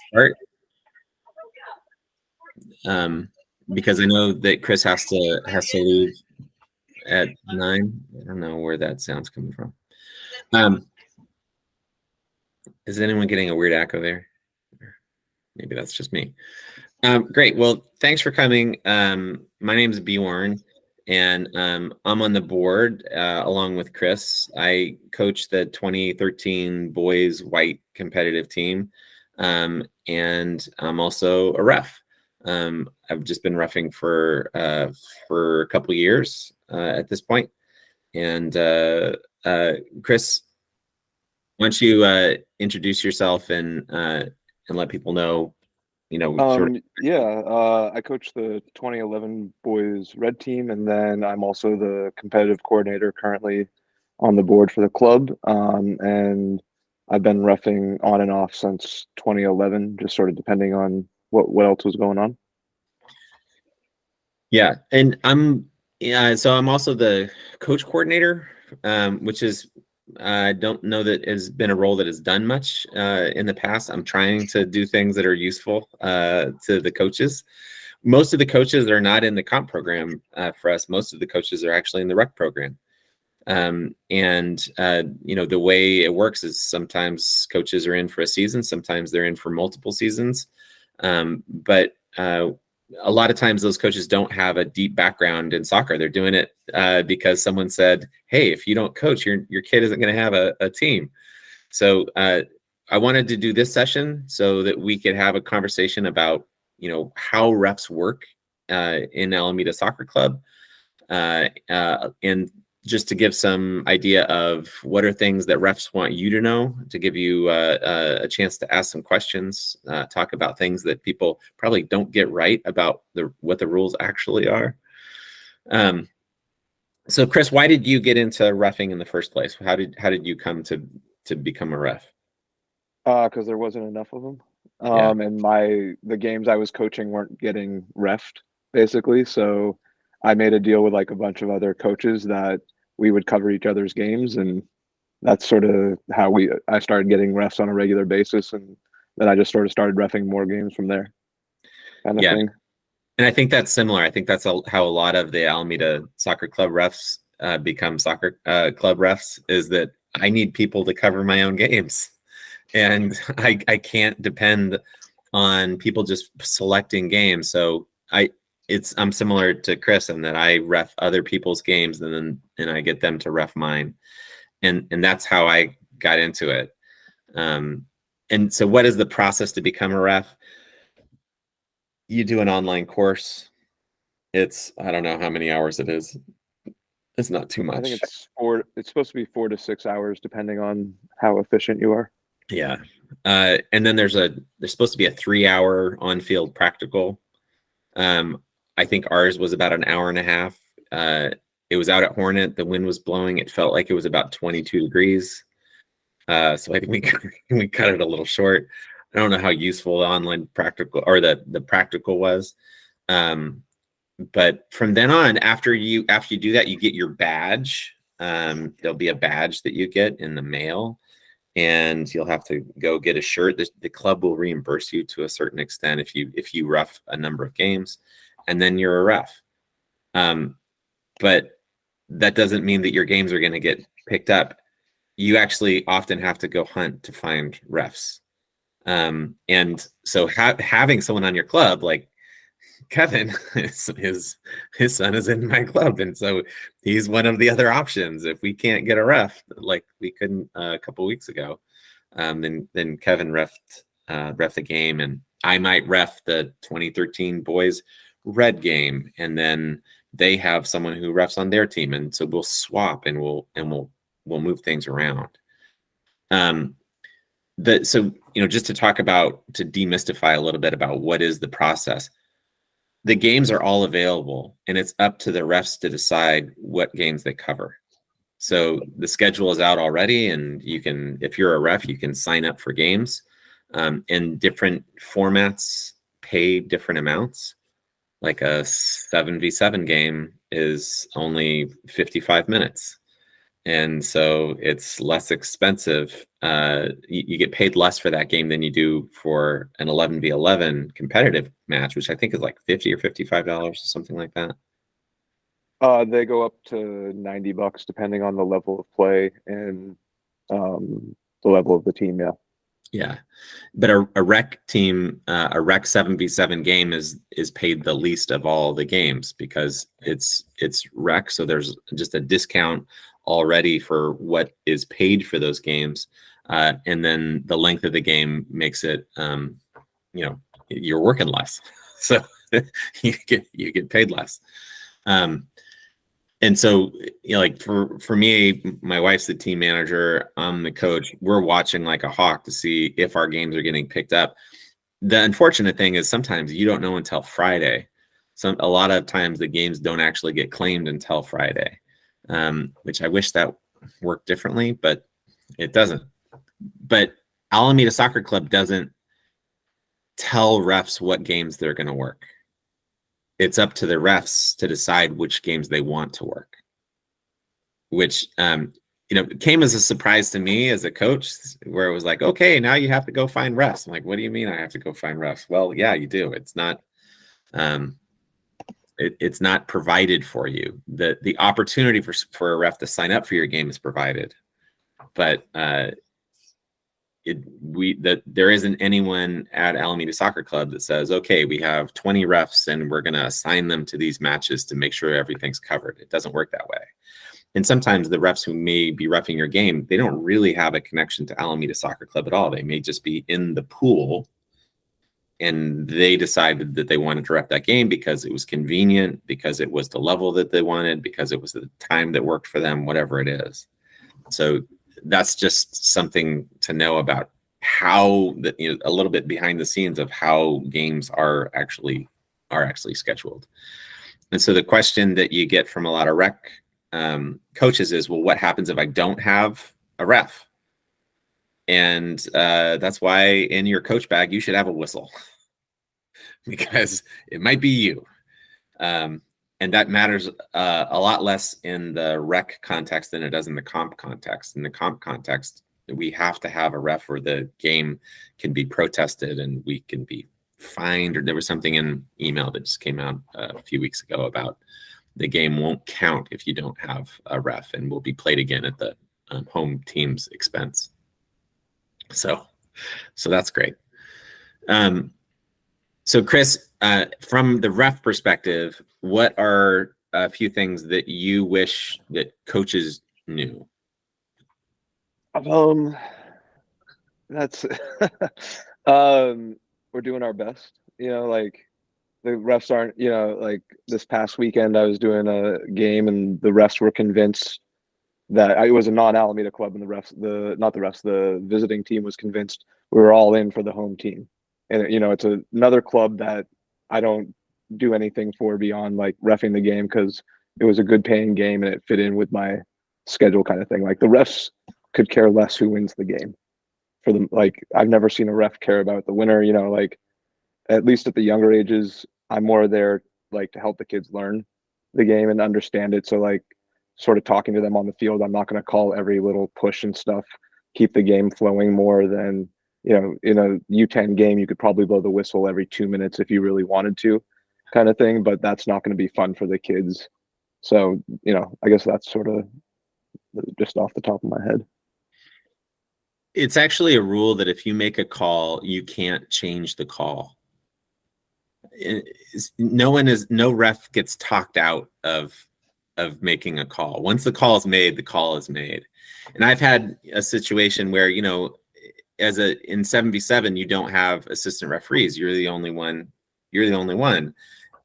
start? Because I know that Chris has to leave at 9. I don't know where that sound's coming from. Is anyone getting a weird echo there? Maybe that's just me. Great. Well, thanks for coming. My name is Bjorn, and I'm on the board along with Chris. I coach the 2013 boys white competitive team, and I'm also a ref. I've just been reffing for a couple of years at this point. And Chris, why don't you introduce yourself and let people know, I coach the 2011 boys red team, and then I'm also the competitive coordinator currently on the board for the club. And I've been reffing on and off since 2011, just sort of depending on what else was going on. Yeah, and I'm also the coach coordinator, which is I don't know that has been a role that has done much in the past. I'm trying to do things that are useful to the coaches. Most of the coaches are not in the comp program for us. Most of the coaches are actually in the rec program. The way it works is sometimes coaches are in for a season, sometimes they're in for multiple seasons. But a lot of times those coaches don't have a deep background in soccer. They're doing it because someone said, hey, if you don't coach, your kid isn't going to have a team. So I wanted to do this session so that we could have a conversation about, how refs work in Alameda Soccer Club, and just to give some idea of what are things that refs want you to know, to give you a chance to ask some questions, talk about things that people probably don't get right about what the rules actually are. So Chris, why did you get into reffing in the first place? How did you come to become a ref? Because there wasn't enough of them. And the games I was coaching weren't getting reffed, basically. So I made a deal with like a bunch of other coaches that we would cover each other's games, and that's sort of how I started getting refs on a regular basis, and then I just sort of started reffing more games from there, kind of thing. And I think that's similar. I think that's how a lot of the Alameda Soccer Club refs become soccer club refs, is that I need people to cover my own games, and I can't depend on people just selecting games. So I'm similar to Chris in that I ref other people's games and I get them to ref mine. And that's how I got into it. And so what is the process to become a ref? You do an online course. I don't know how many hours it is. It's not too much. I think it's supposed to be 4 to 6 hours, depending on how efficient you are. Yeah. And then there's supposed to be a 3-hour on-field practical. I think ours was about an hour and a half. It was out at Hornet. The wind was blowing. It felt like it was about 22 degrees. So I think we cut it a little short. I don't know how useful the online practical or the practical was. But from then on, after you do that, you get your badge. There'll be a badge that you get in the mail, and you'll have to go get a shirt. The club will reimburse you to a certain extent if you ref a number of games, and then you're a ref. But that doesn't mean that your games are going to get picked up. You actually often have to go hunt to find refs. And so having someone on your club, like Kevin, his son is in my club, and so he's one of the other options. If we can't get a ref, like we couldn't a couple weeks ago, then Kevin ref the game, and I might ref the 2013 boys red game, and then they have someone who refs on their team, and so we'll swap and we'll move things around. So just to demystify a little bit about what is the process. The games are all available, and it's up to the refs to decide what games they cover. So the schedule is out already, and if you're a ref, you can sign up for games. And different formats pay different amounts. Like a 7v7 game is only 55 minutes. And so it's less expensive. You get paid less for that game than you do for an 11v11 competitive match, which I think is like $50 or $55 or something like that. They go up to $90 depending on the level of play and the level of the team. Yeah. Yeah, but a rec team, a rec 7v7 game is paid the least of all the games because it's rec, so there's just a discount already for what is paid for those games, and then the length of the game makes it, you're working less, so you get paid less. And so, like for me, my wife's the team manager, I'm the coach. We're watching like a hawk to see if our games are getting picked up. The unfortunate thing is sometimes you don't know until Friday. A lot of times the games don't actually get claimed until Friday, which I wish that worked differently, but it doesn't. But Alameda Soccer Club doesn't tell refs what games they're going to work. It's up to the refs to decide which games they want to work, which came as a surprise to me as a coach, where it was like, okay, now you have to go find refs. I'm like, what do you mean I have to go find refs? Well, yeah, you do. It's not it's not provided for you. The opportunity for a ref to sign up for your game is provided, but there isn't anyone at Alameda Soccer Club that says, okay, we have 20 refs and we're going to assign them to these matches to make sure everything's covered. It doesn't work that way. And sometimes the refs who may be reffing your game, they don't really have a connection to Alameda Soccer Club at all. They may just be in the pool and they decided that they wanted to ref that game because it was convenient, because it was the level that they wanted, because it was the time that worked for them, whatever it is. So that's just something to know about how a little bit behind the scenes of how games are actually scheduled. And so the question that you get from a lot of rec coaches is, well, what happens if I don't have a ref? And that's why in your coach bag you should have a whistle because it might be you. And that matters a lot less in the rec context than it does in the comp context. In the comp context, we have to have a ref where the game can be protested and we can be fined. Or there was something in email that just came out a few weeks ago about the game won't count if you don't have a ref and will be played again at the home team's expense. So that's great. So Chris, from the ref perspective, what are a few things that you wish that coaches knew? That's we're doing our best. Like the refs aren't. Like this past weekend, I was doing a game, and the refs were convinced that it was a non-Alameda club, and the visiting team was convinced we were all in for the home team. And it's another club that I don't do anything for beyond like reffing the game because it was a good paying game and it fit in with my schedule kind of thing. Like the refs could care less who wins the game for them. Like I've never seen a ref care about the winner, like at least at the younger ages, I'm more there like to help the kids learn the game and understand it. So like sort of talking to them on the field, I'm not going to call every little push and stuff, keep the game flowing more than, in a U10 game, you could probably blow the whistle every 2 minutes if you really wanted to kind of thing, but that's not going to be fun for the kids. So, I guess that's sort of just off the top of my head. It's actually a rule that if you make a call, you can't change the call. No ref gets talked out of making a call. Once the call is made, the call is made. And I've had a situation where, in 7v7, you don't have assistant referees. You're the only one.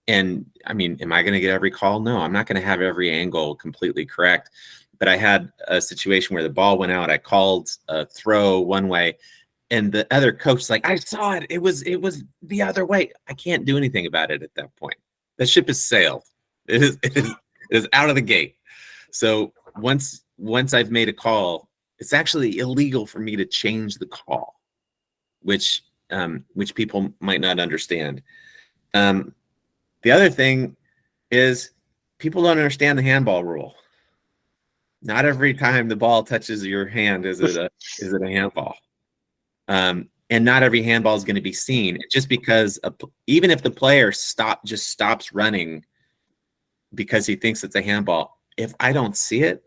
And I mean, am I going to get every call? No, I'm not going to have every angle completely correct. But I had a situation where the ball went out. I called a throw one way, and the other coach's like, I saw it. It was the other way. I can't do anything about it at that point. The ship has sailed. It is out of the gate. So once I've made a call, it's actually illegal for me to change the call, which people might not understand. The other thing is people don't understand the handball rule. not every time the ball touches your hand is it a handball. And not every handball is going to be seen. Just because even if the player just stops running because he thinks it's a handball, if I don't see it,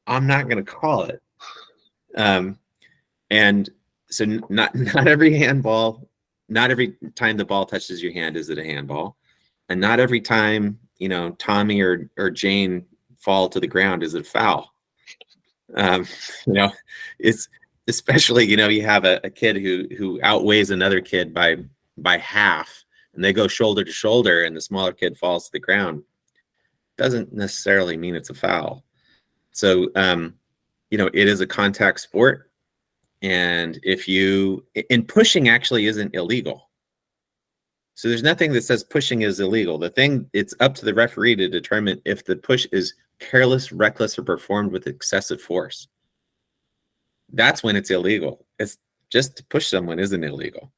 I'm not going to call it. And so not every handball, not every time the ball touches your hand is it a handball, and not every time Tommy or Jane fall to the ground is it a foul. It's especially you have a kid who outweighs another kid by half, and they go shoulder to shoulder, and the smaller kid falls to the ground. Doesn't necessarily mean it's a foul. So it is a contact sport, and pushing actually isn't illegal. So there's nothing that says pushing is illegal. It's up to the referee to determine if the push is careless, reckless, or performed with excessive force. That's when it's illegal. It's just to push someone isn't illegal.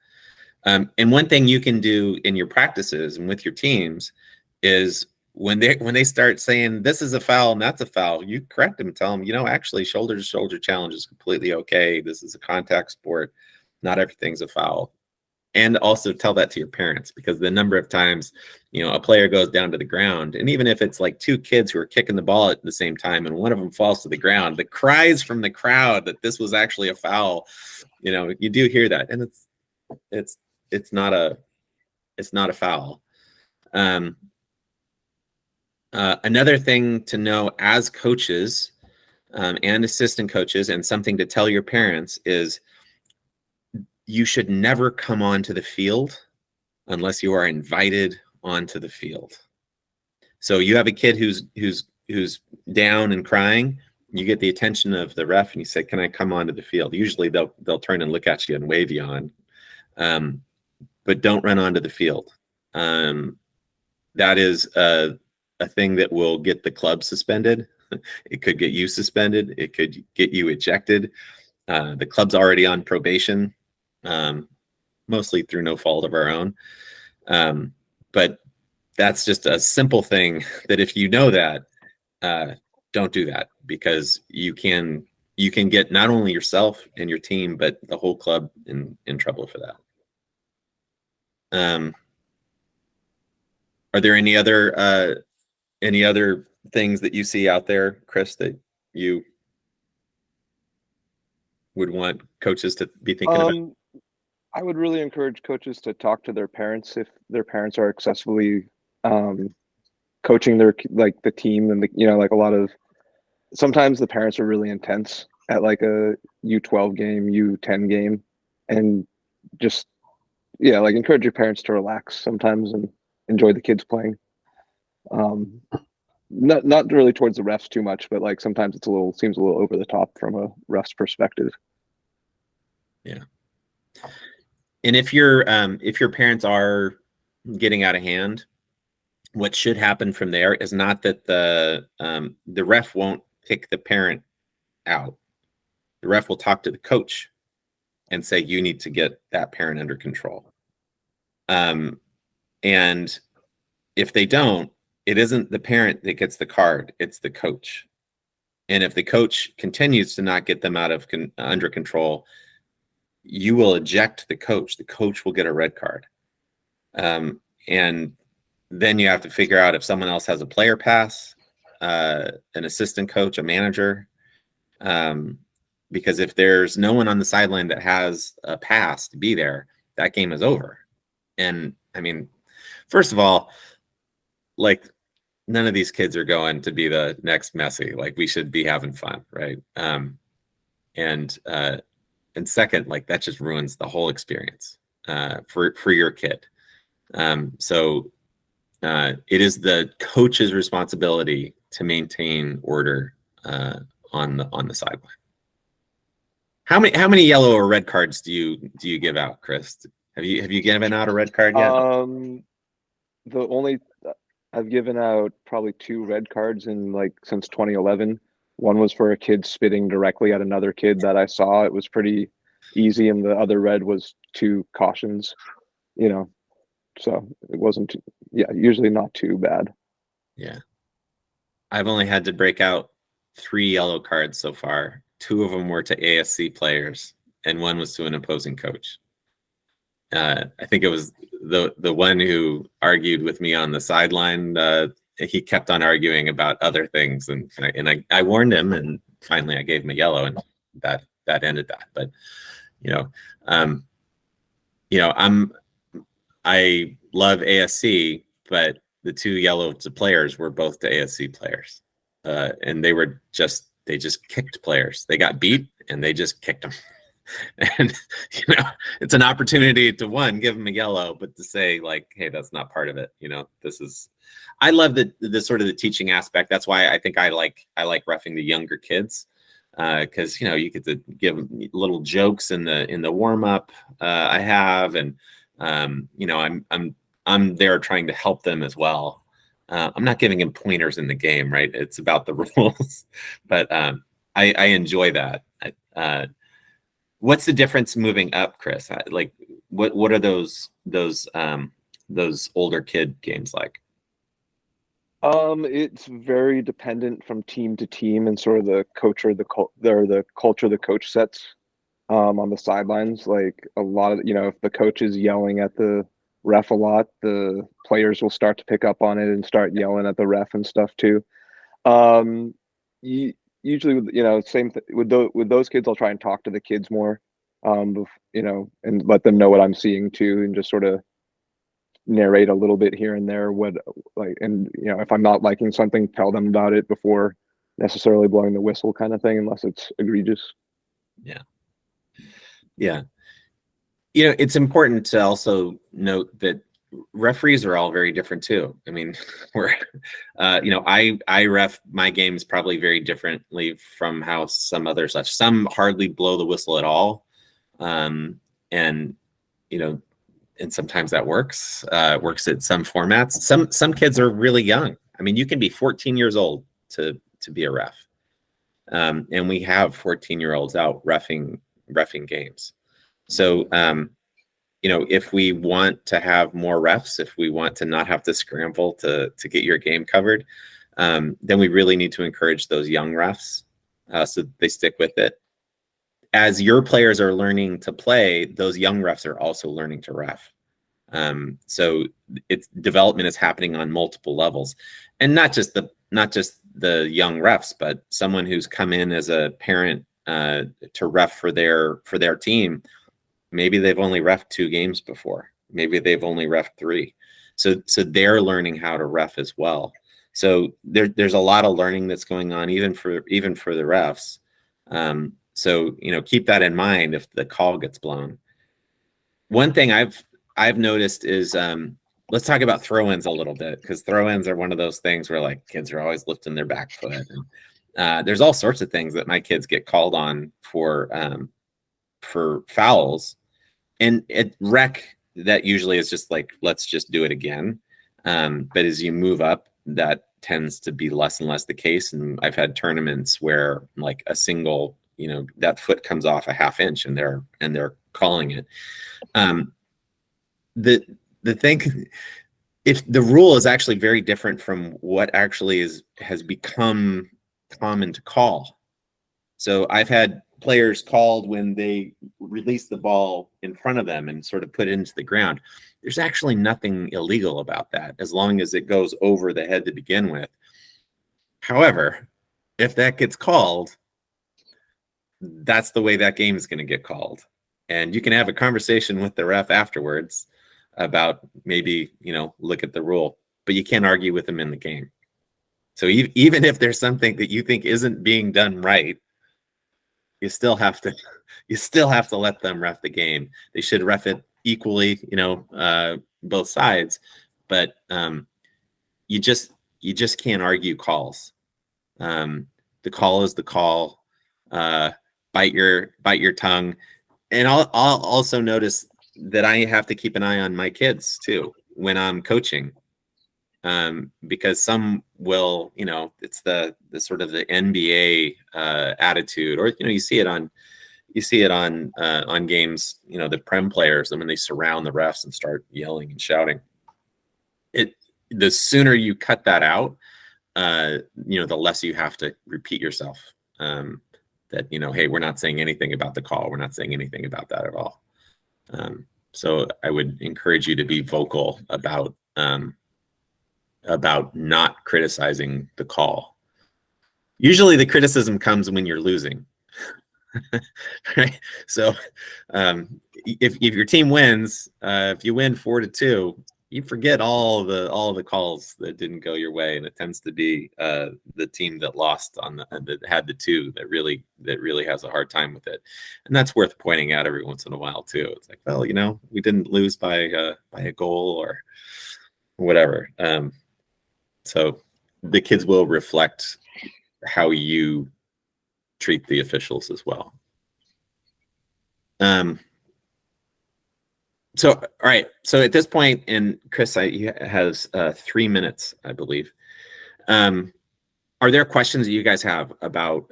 And one thing you can do in your practices and with your teams is when they start saying this is a foul and that's a foul, you correct them, tell them, actually shoulder to shoulder challenge is completely okay. This is a contact sport. Not everything's a foul. And also tell that to your parents, because the number of times, a player goes down to the ground, and even if it's like two kids who are kicking the ball at the same time and one of them falls to the ground, the cries from the crowd that this was actually a foul, you do hear that, and it's not a foul. Another thing to know as coaches and assistant coaches, and something to tell your parents, is you should never come onto the field unless you are invited onto the field. So you have a kid who's down and crying, you get the attention of the ref and you say, "Can I come onto the field?" Usually they'll turn and look at you and wave you on, but don't run onto the field. That is a thing that will get the club suspended. It could get you suspended. It could get you ejected. The club's already on probation. Mostly through no fault of our own. But that's just a simple thing that if you know that, don't do that, because you can get not only yourself and your team, but the whole club in trouble for that. Are there any other things that you see out there, Chris, that you would want coaches to be thinking about? I would really encourage coaches to talk to their parents if their parents are successfully coaching the team, and sometimes the parents are really intense at like a U12 game, U10 game, and just encourage your parents to relax sometimes and enjoy the kids playing. Not really towards the refs too much, but like sometimes seems a little over the top from a ref's perspective. Yeah. And if your parents are getting out of hand, what should happen from there is not that the ref won't pick the parent out. The ref will talk to the coach and say, you need to get that parent under control. And if they don't, it isn't the parent that gets the card, it's the coach. And if the coach continues to not get them under control, you will eject the coach. The coach will get a red card. And then you have to figure out if someone else has a player pass, an assistant coach, a manager. Because if there's no one on the sideline that has a pass to be there, that game is over. And I mean, first of all, like, none of these kids are going to be the next Messi. Like, we should be having fun, right? And second, like, that just ruins the whole experience for your kid. So it is the coach's responsibility to maintain order on the sideline. How many yellow or red cards do you give out, Chris? Have you given out a red card yet? I've given out probably 2 red cards since 2011. One was for a kid spitting directly at another kid that I saw. It was pretty easy, and the other red was 2 cautions. So it wasn't usually not too bad. Yeah, I've only had to break out 3 yellow cards so far. 2 of them were to ASC players, and 1 was to an opposing coach. I think it was the one who argued with me on the sideline. He kept on arguing about other things, and I warned him, and finally I gave him a yellow, and that ended that. But I love ASC, but the 2 yellow to players were both to ASC players, and they just kicked players. They got beat, and they just kicked them. And it's an opportunity to, one, give them a yellow, but to say, like, hey, that's not part of it. I love the sort of the teaching aspect. That's why I think I like reffing the younger kids, because you get to give them little jokes in the warm up I have, and I'm there trying to help them as well. I'm not giving them pointers in the game, right? It's about the rules, but I enjoy that. What's the difference moving up, Chris? Like, what are those older kid games like? It's very dependent from team to team, and sort of the coach or the culture the coach sets on the sidelines. Like, a lot of, if the coach is yelling at the ref a lot, the players will start to pick up on it and start yelling at the ref and stuff too. Usually, same with those kids, I'll try and talk to the kids more, and let them know what I'm seeing too, and just sort of narrate a little bit here and there if I'm not liking something, tell them about it before necessarily blowing the whistle, kind of thing, unless it's egregious. Yeah. It's important to also note that referees are all very different too. I mean, I ref my games probably very differently from how some others ref. Some hardly blow the whistle at all, and sometimes that works at some formats. Some kids are really young. I mean, you can be 14 years old to be a ref, and we have 14-year-olds out reffing games. So if we want to have more refs, if we want to not have to scramble to get your game covered, then we really need to encourage those young refs so they stick with it. As your players are learning to play, those young refs are also learning to ref. So development is happening on multiple levels, and not just the young refs, but someone who's come in as a parent to ref for their team. Maybe they've only reffed 2 games before. Maybe they've only reffed 3. So they're learning how to ref as well. So there's a lot of learning that's going on, even for the refs. So keep that in mind if the call gets blown. One thing I've noticed is let's talk about throw-ins a little bit, because throw-ins are one of those things where, like, kids are always lifting their back foot. And, there's all sorts of things that my kids get called on for fouls, and at rec that usually is just like, let's just do it again. But as you move up, that tends to be less and less the case. And I've had tournaments where, like, a single, that foot comes off a half inch, and they're calling it. The thing, if the rule is actually very different from what actually has become common to call. So I've had players called when they release the ball in front of them and sort of put it into the ground. There's actually nothing illegal about that, as long as it goes over the head to begin with. However, if that gets called, that's the way that game is going to get called. And you can have a conversation with the ref afterwards about maybe, look at the rule, but you can't argue with them in the game. So even if there's something that you think isn't being done right, you still have to let them ref the game. They should ref it equally, both sides, but you just can't argue calls. The call is the call. Bite your tongue. And I'll also notice that I have to keep an eye on my kids too when I'm coaching, because some will, it's the sort of the NBA attitude, or you see it on games, the Prem players, and when they surround the refs and start yelling and shouting. The sooner you cut that out, the less you have to repeat yourself. That, hey, we're not saying anything about the call. We're not saying anything about that at all. So I would encourage you to be vocal about not criticizing the call. Usually the criticism comes when you're losing. Right? So if your team wins, if you win 4-2, you forget all the calls that didn't go your way, and it tends to be the team that lost that had the 2 that really has a hard time with it. And that's worth pointing out every once in a while too. It's like, well, we didn't lose by a goal or whatever. So the kids will reflect how you treat the officials as well. So, all right. So at this point, and Chris has 3 minutes, I believe. Are there questions that you guys have about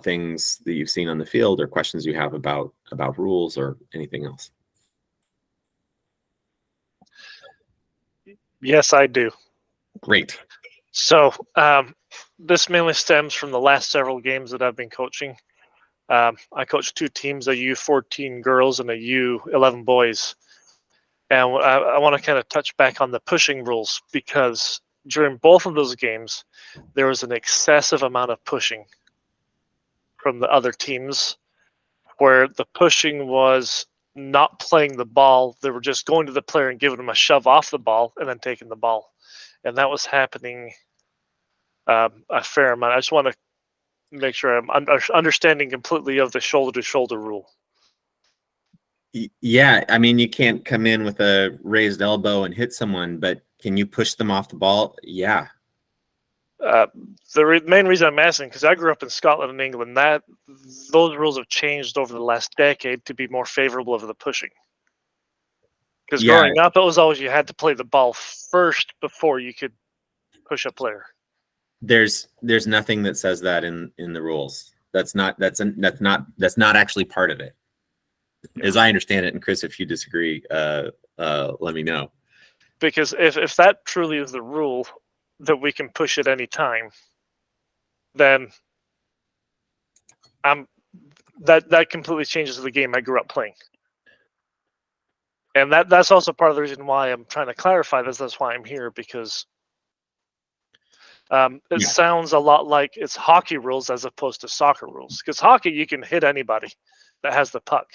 things that you've seen on the field, or questions you have about rules or anything else? Yes, I do. Great. So this mainly stems from the last several games that I've been coaching. I coach 2 teams, a U14 girls and a U11 boys. And I want to kind of touch back on the pushing rules, because during both of those games, there was an excessive amount of pushing from the other teams, where the pushing was not playing the ball. They were just going to the player and giving them a shove off the ball and then taking the ball. And that was happening a fair amount. I just want to make sure I'm understanding completely of the shoulder-to-shoulder rule. Yeah, I mean, you can't come in with a raised elbow and hit someone, but can you push them off the ball? Yeah. The main reason I'm asking, because I grew up in Scotland and England, those rules have changed over the last decade to be more favorable of the pushing. Because growing up, it was always you had to play the ball first before you could push a player. There's nothing that says that in the rules. That's not actually part of it, as I understand it. And Chris, if you disagree, let me know. Because if that truly is the rule, that we can push at any time, then that completely changes the game I grew up playing. And that's also part of the reason why I'm trying to clarify this. That's why I'm here, because it sounds a lot like it's hockey rules as opposed to soccer rules. Because hockey, you can hit anybody that has the puck.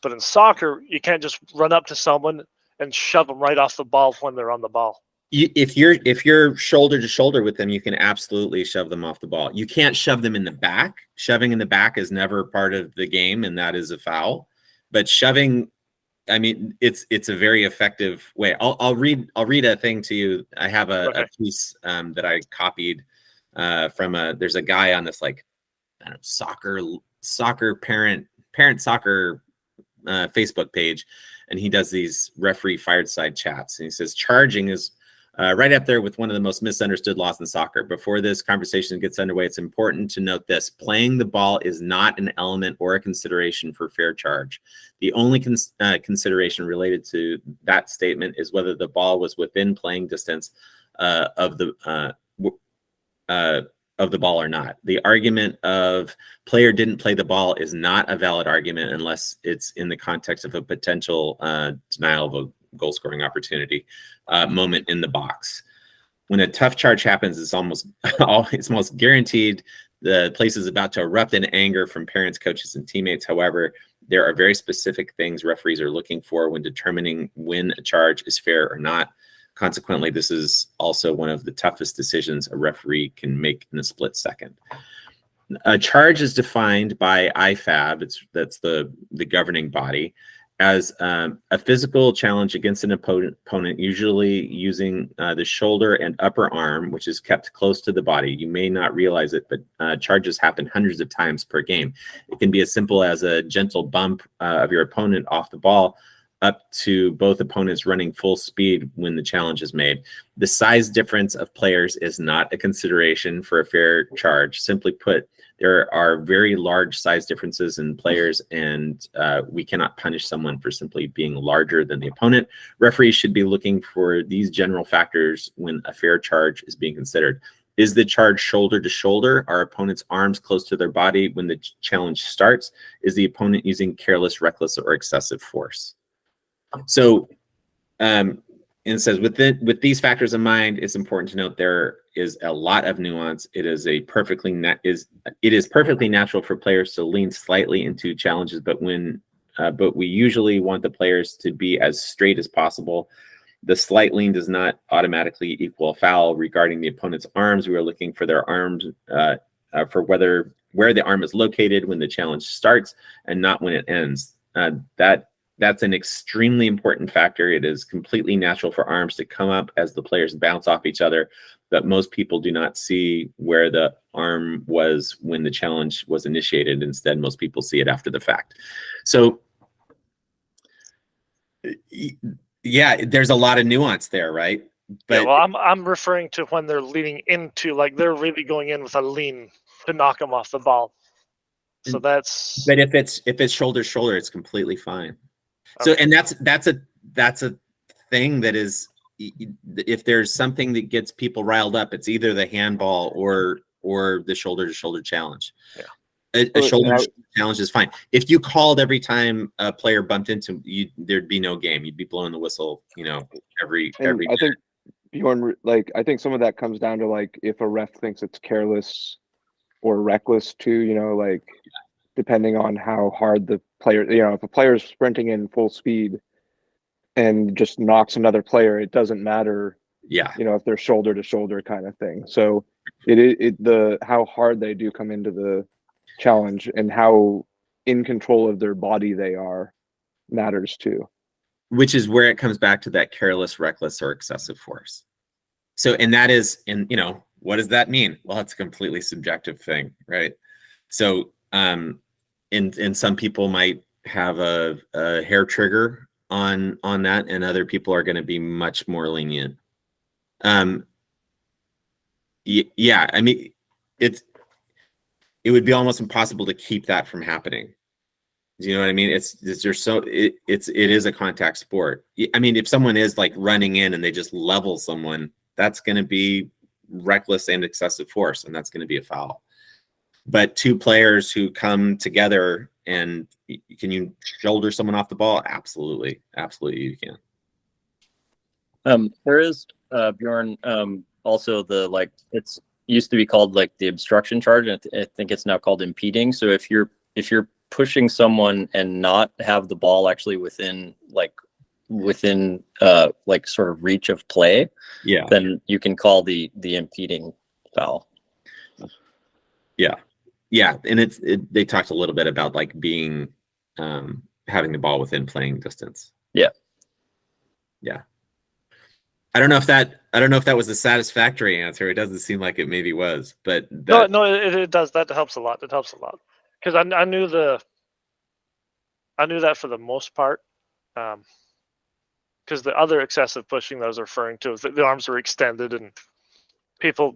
But in soccer, you can't just run up to someone and shove them right off the ball when they're on the ball. If you're shoulder to shoulder with them, you can absolutely shove them off the ball. You can't shove them in the back. Shoving in the back is never part of the game, and that is a foul. But shoving, I mean, it's a very effective way. I'll read a thing to you. I have a piece that I copied from there's a guy on this, like, I don't know, soccer parent soccer Facebook page, and he does these referee fireside chats, and he says charging is right up there with one of the most misunderstood laws in soccer. Before this conversation gets underway, it's important to note this: playing the ball is not an element or a consideration for fair charge. The only consideration related to that statement is whether the ball was within playing distance of the ball or not. The argument of player didn't play the ball is not a valid argument unless it's in the context of a potential denial of a goal scoring opportunity moment in the box. When a tough charge happens, it's almost guaranteed the place is about to erupt in anger from parents, coaches, and teammates. However, there are very specific things referees are looking for when determining when a charge is fair or not. Consequently, this is also one of the toughest decisions a referee can make in a split second. A charge is defined by IFAB, that's the governing body, as a physical challenge against an opponent, usually using the shoulder and upper arm, which is kept close to the body. You may not realize it, but charges happen hundreds of times per game. It can be as simple as a gentle bump of your opponent off the ball, up to both opponents running full speed when the challenge is made. The size difference of players is not a consideration for a fair charge. Simply put, There are very large size differences in players, and we cannot punish someone for simply being larger than the opponent. Referees should be looking for these general factors when a fair charge is being considered. Is the charge shoulder to shoulder? Are opponent's arms close to their body when the challenge starts? Is the opponent using careless, reckless, or excessive force? So, and it says with these factors in mind, it's important to note there is a lot of nuance. It is perfectly natural for players to lean slightly into challenges, but we usually want the players to be as straight as possible. The slight lean does not automatically equal a foul. Regarding the opponent's arms, we are looking for their arms for where the arm is located when the challenge starts and not when it ends. That's an extremely important factor. It is completely natural for arms to come up as the players bounce off each other, but most people do not see where the arm was when the challenge was initiated. Instead, most people see it after the fact. So, yeah, there's a lot of nuance there, right? But yeah, well, I'm referring to when they're leaning into, like, they're really going in with a lean to knock them off the ball. So that's. But if it's shoulder to shoulder, it's completely fine. So, and that's a thing that is, if there's something that gets people riled up, it's either the handball or the shoulder to shoulder challenge. Yeah. A shoulder to shoulder challenge is fine. If you called every time a player bumped into you, there'd be no game. You'd be blowing the whistle, every. I think Bjorn, like, I think some of that comes down to, like, if a ref thinks it's careless or reckless too, like, depending on how hard the player, if a player is sprinting in full speed and just knocks another player, it doesn't matter. Yeah. If they're shoulder to shoulder kind of thing. So how hard they do come into the challenge and how in control of their body they are matters too. Which is where it comes back to that careless, reckless, or excessive force. So, and that is, what does that mean? Well, it's a completely subjective thing, right? So, and some people might have a hair trigger on that, and other people are going to be much more lenient. Yeah, I mean, it would be almost impossible to keep that from happening. Do you know what I mean? It is a contact sport. I mean, if someone is like running in and they just level someone, that's going to be reckless and excessive force, and that's going to be a foul. But two players who come together, and can you shoulder someone off the ball? Absolutely, you can. There is Bjorn. Also, it's used to be called like the obstruction charge, and I think it's now called impeding. So if you're pushing someone and not have the ball actually within sort of reach of play, yeah, then you can call the impeding foul. Yeah, and they talked a little bit about like being having the ball within playing distance. Yeah. I don't know if that was a satisfactory answer. It doesn't seem like it maybe was, but no, it does. That helps a lot. It helps a lot because I knew that for the most part, because the other excessive pushing that I was referring to, the arms were extended and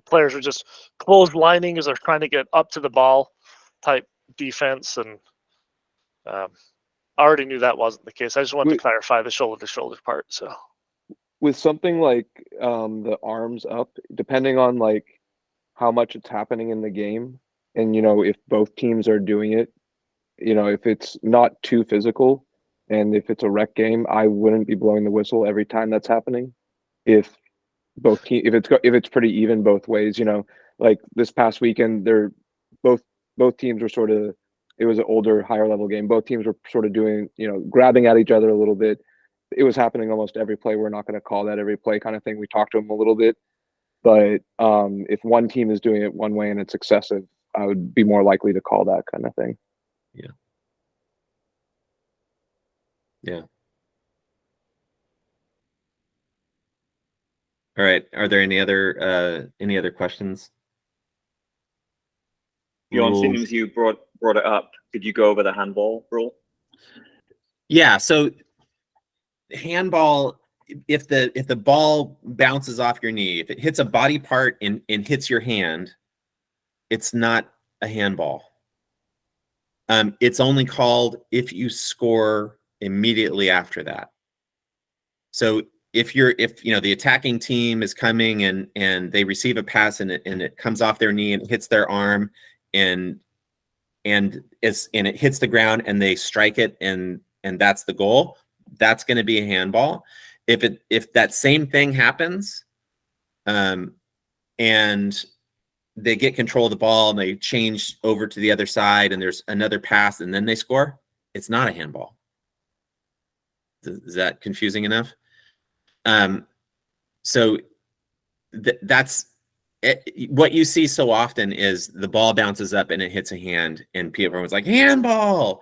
players are just clotheslining as they're trying to get up to the ball type defense, and I already knew that wasn't the case. I just wanted to clarify the shoulder to shoulder part. So with something like the arms up, depending on like how much it's happening in the game, and if both teams are doing it, if it's not too physical, and if it's a rec game, I wouldn't be blowing the whistle every time that's happening. If it's pretty even both ways, like this past weekend, both teams were sort of, it was an older, higher level game. Both teams were sort of doing, grabbing at each other a little bit. It was happening almost every play. We're not going to call that every play kind of thing. We talked to them a little bit, but if one team is doing it one way and it's excessive, I would be more likely to call that kind of thing. Yeah. All right. Are there any other questions? Bjorn, seeing as you brought it up, could you go over the handball rule? Yeah. So handball, if the ball bounces off your knee, if it hits a body part and hits your hand, it's not a handball. It's only called if you score immediately after that. So if the attacking team is coming and they receive a pass and it comes off their knee and hits their arm and it hits the ground and they strike it and that's the goal, that's going to be a handball. If that same thing happens, and they get control of the ball and they change over to the other side and there's another pass and then they score, it's not a handball. Is that confusing enough? So that's it. What you see so often is the ball bounces up and it hits a hand and everyone's like, handball.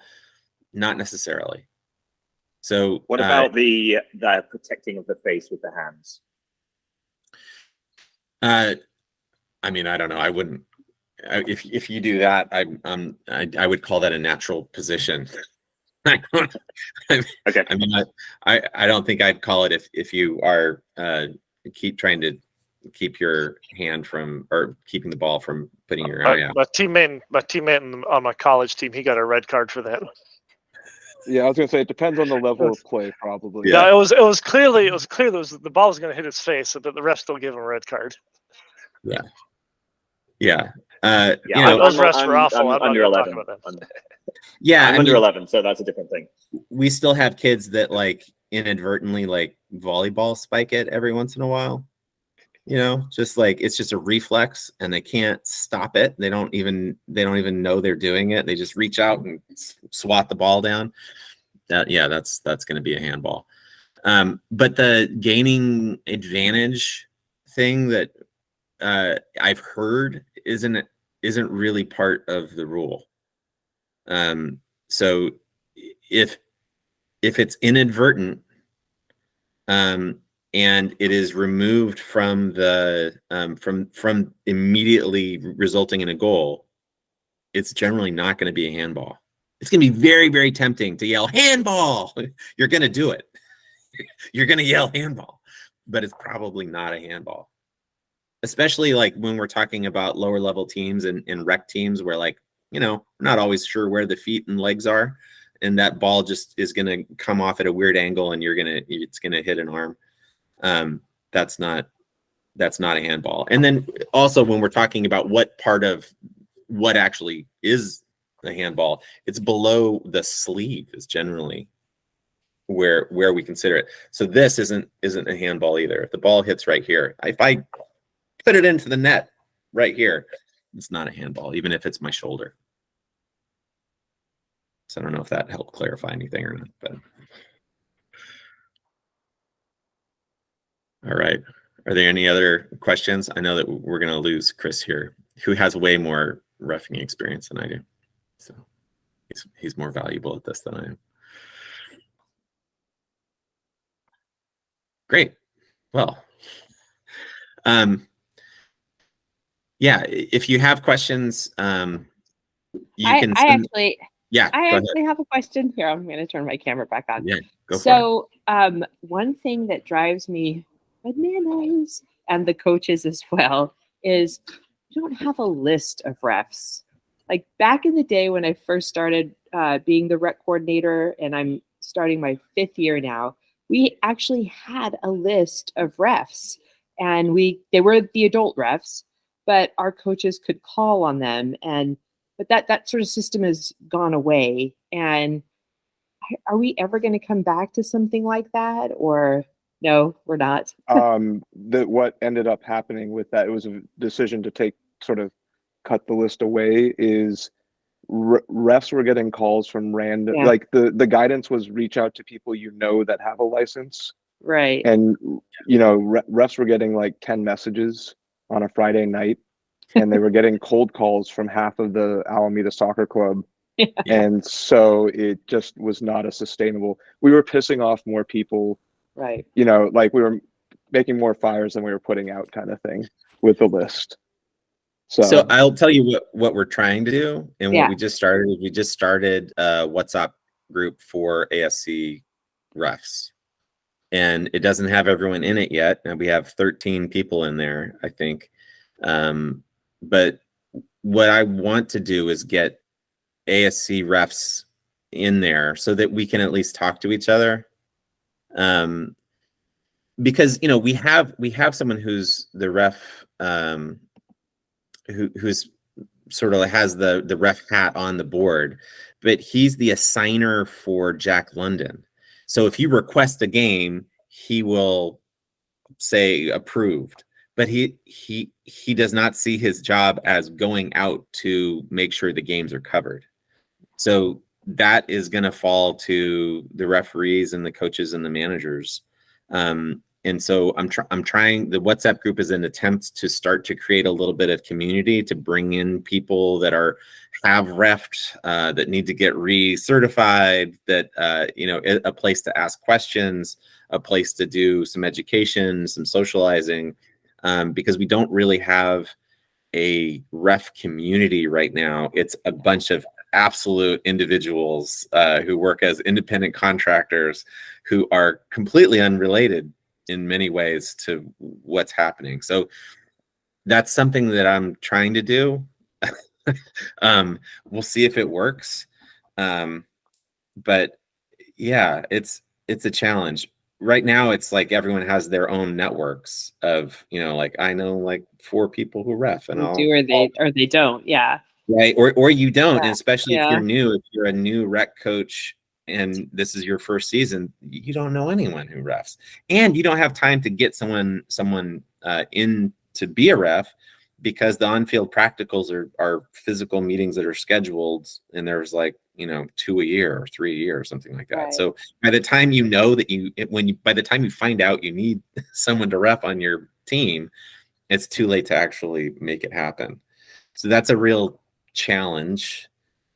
Not necessarily. So what about the protecting of the face with the hands? I mean, I don't know. I wouldn't. If you do that, I would call that a natural position. Okay. I mean, I don't think I'd call it if you are keep trying to keep your hand from or keeping the ball from putting your eye out. My teammate on my college team, he got a red card for that. Yeah, I was gonna say it depends on the level of play, probably. Yeah. No, it was clear the ball was going to hit his face, but the ref still gave him a red card. Yeah. Yeah, Those refs were awful. I'm under not going 11. to talk about them. Yeah, I'm under 11, so that's a different thing. We still have kids that like inadvertently like volleyball spike it every once in a while. Just like it's just a reflex and they can't stop it. They don't even know they're doing it. They just reach out and swat the ball down. That's going to be a handball. But the gaining advantage thing that I've heard isn't really part of the rule. So if it's inadvertent, and it is removed from the from immediately resulting in a goal, it's generally not going to be a handball. It's going to be very, very tempting to yell handball. You're going to do it. You're going to yell handball, but it's probably not a handball. Especially like when we're talking about lower level teams and rec teams where like, we're not always sure where the feet and legs are. And that ball just is going to come off at a weird angle and it's going to hit an arm. That's not a handball. And then also when we're talking about what part of what actually is a handball, it's below the sleeve is generally where we consider it. So this isn't a handball either. If the ball hits right here, if I put it into the net right here, it's not a handball, even if it's my shoulder. So I don't know if that helped clarify anything or not, but. All right. Are there any other questions? I know that we're going to lose Chris here, who has way more roughing experience than I do. So he's more valuable at this than I am. Great. Well, yeah, if you have questions, you can send. I actually have a question here. I'm going to turn my camera back on. Yeah, go for it. So one thing that drives me bananas, and the coaches as well, is you don't have a list of refs. Like back in the day when I first started being the rec coordinator, and I'm starting my 5th year now, we actually had a list of refs, and they were the adult refs, but our coaches could call on them, but that sort of system has gone away. And are we ever going to come back to something like that, or no, we're not? What ended up happening with that, it was a decision to cut the list away, is refs were getting calls from random, like the guidance was reach out to people that have a license. Right. And, refs were getting like 10 messages on a Friday night, and they were getting cold calls from half of the Alameda Soccer Club. Yeah. And so it just was not a sustainable. We were pissing off more people. Right. Like we were making more fires than we were putting out, kind of thing, with the list. So I'll tell you what we're trying to do, and what we just started. We just started a WhatsApp group for ASC refs, and it doesn't have everyone in it yet. And we have 13 people in there, I think. But what I want to do is get ASC refs in there so that we can at least talk to each other. Because we have someone who's the ref, who's sort of has the ref hat on the board, but he's the assigner for Jack London. So if you request a game, he will say approved, but he does not see his job as going out to make sure the games are covered. So that is going to fall to the referees and the coaches and the managers. And so I'm trying, the WhatsApp group is an attempt to start to create a little bit of community, to bring in people that have refed, that need to get recertified, that, a place to ask questions, a place to do some education, some socializing, because we don't really have a ref community right now. It's a bunch of absolute individuals who work as independent contractors who are completely unrelated in many ways to what's happening. So that's something that I'm trying to do. We'll see if it works. But yeah, it's a challenge. Right now, it's like everyone has their own networks of, like I know like 4 people who ref, and They do or they don't. Yeah. Right. Or you don't, Yeah. and especially Yeah. if you're a new rec coach and this is your first season, you don't know anyone who refs, and you don't have time to get someone in to be a ref, because the on-field practicals are physical meetings that are scheduled, and there's like 2 a year or 3 a year or something like that. Right. So by the time by the time you find out you need someone to ref on your team, it's too late to actually make it happen. So that's a real challenge.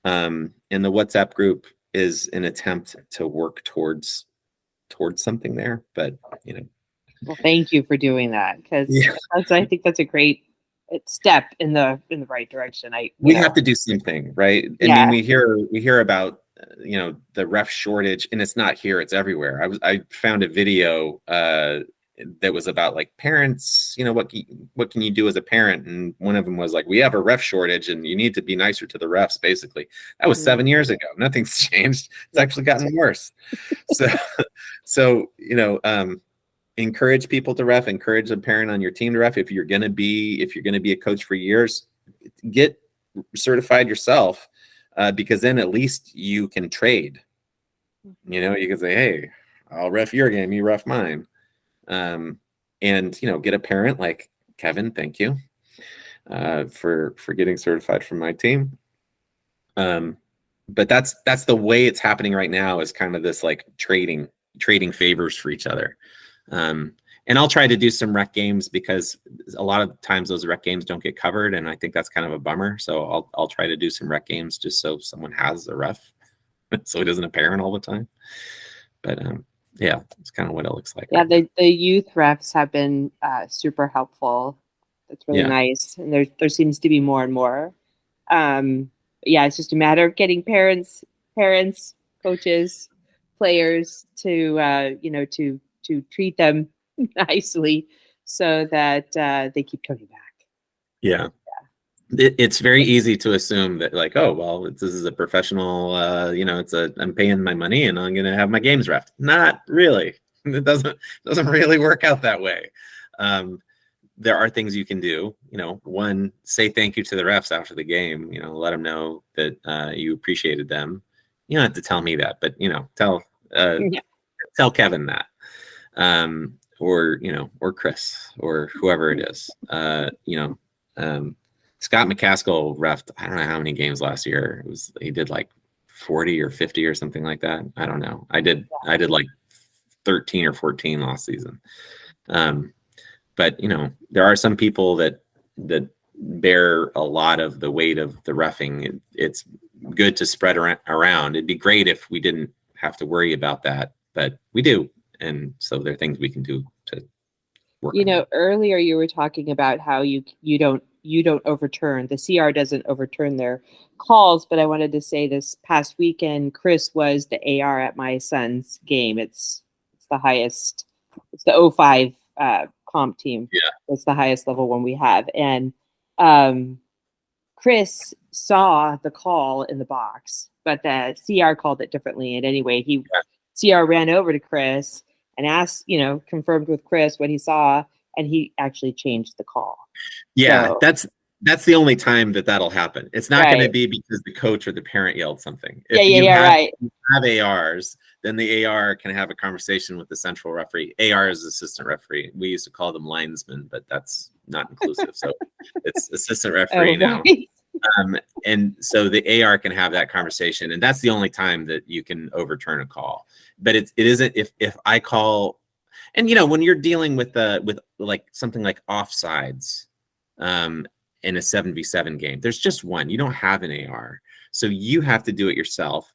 And the WhatsApp group is an attempt to work towards something there, but Well, thank you for doing that, because Yeah. I think that's a great step in the right direction. We have to do something, right? I Yeah. mean, we hear about the ref shortage, and it's not here, it's everywhere. I found a video that was about like parents, what can you do as a parent, and one of them was like, we have a ref shortage and you need to be nicer to the refs. Basically, that was 7 years ago. Nothing's changed. It's actually gotten worse. So encourage people to ref, encourage a parent on your team to ref. If you're going to be a coach for years, get certified yourself, because then at least you can trade. You can say, hey, I'll ref your game, you ref mine. And get a parent like Kevin, thank you for getting certified from my team. But that's the way it's happening right now, is kind of this like trading favors for each other. And I'll try to do some rec games, because a lot of times those rec games don't get covered, and I think that's kind of a bummer. So I'll try to do some rec games just so someone has a ref, so it isn't a parent all the time. But yeah, it's kind of what it looks like. Yeah, the youth refs have been super helpful. That's really nice, and there seems to be more and more. Yeah, it's just a matter of getting parents, coaches, players to to treat them nicely, so that they keep coming back. Yeah. It's very easy to assume that like, oh, well, this is a professional, I'm paying my money and I'm going to have my games ref. Not really. It doesn't really work out that way. There are things you can do. One, say thank you to the refs after the game. Let them know that you appreciated them. You don't have to tell me that, but tell Kevin that, or Chris, or whoever it is. Scott McCaskill refed, I don't know how many games last year. He did like 40 or 50 or something like that. I don't know. I did like 13 or 14 last season. But there are some people that bear a lot of the weight of the reffing. It's good to spread around. It'd be great if we didn't have to worry about that, but we do. And so there are things we can do to work. Earlier you were talking about how you don't overturn, the CR doesn't overturn their calls, but I wanted to say this past weekend, Chris was the AR at my son's game. It's the highest, it's the 05 comp team. Yeah. It's the highest level one we have. And Chris saw the call in the box, but the CR called it differently. And anyway, CR ran over to Chris and asked, confirmed with Chris what he saw, and he actually changed the call. Yeah, So, that's the only time that'll happen. It's not going to be because the coach or the parent yelled something. If you have ARs, then the AR can have a conversation with the central referee. AR is assistant referee. We used to call them linesmen, but that's not inclusive. So it's assistant referee now. And so the AR can have that conversation, and that's the only time that you can overturn a call. But it isn't if I call, and when you're dealing with like something like offsides, in a 7v7 game, there's just one. You don't have an AR, so you have to do it yourself.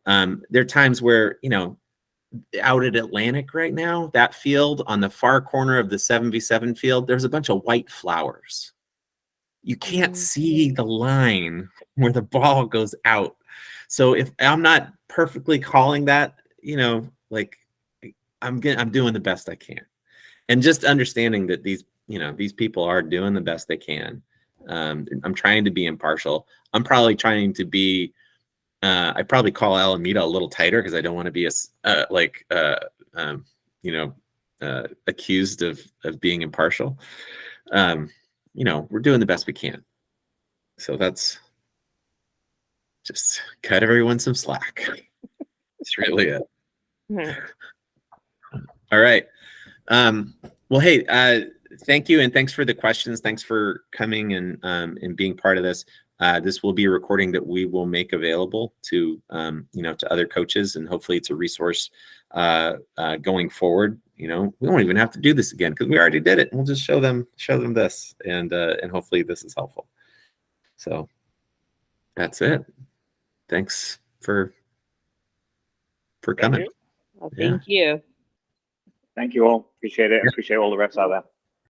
There are times where out at Atlantic right now, that field on the far corner of the 7v7 field, there's a bunch of white flowers. You can't see the line where the ball goes out. So if I'm not perfectly calling that, like I'm doing the best I can, and just understanding that these people are doing the best they can. I'm trying to be impartial. I'm probably trying to be. I probably call Alameda a little tighter because I don't want to be accused of being impartial. We're doing the best we can. So that's just cut everyone some slack. That's really it. All right. Well, hey, thank you. And thanks for the questions. Thanks for coming and being part of this. This will be a recording that we will make available to, to other coaches, and hopefully it's a resource going forward. We won't even have to do this again because we already did it. We'll just show them this, and hopefully this is helpful. So that's it. Thanks for coming. Well, thank you. Thank you all. Appreciate it. Yeah. Appreciate all the refs out there.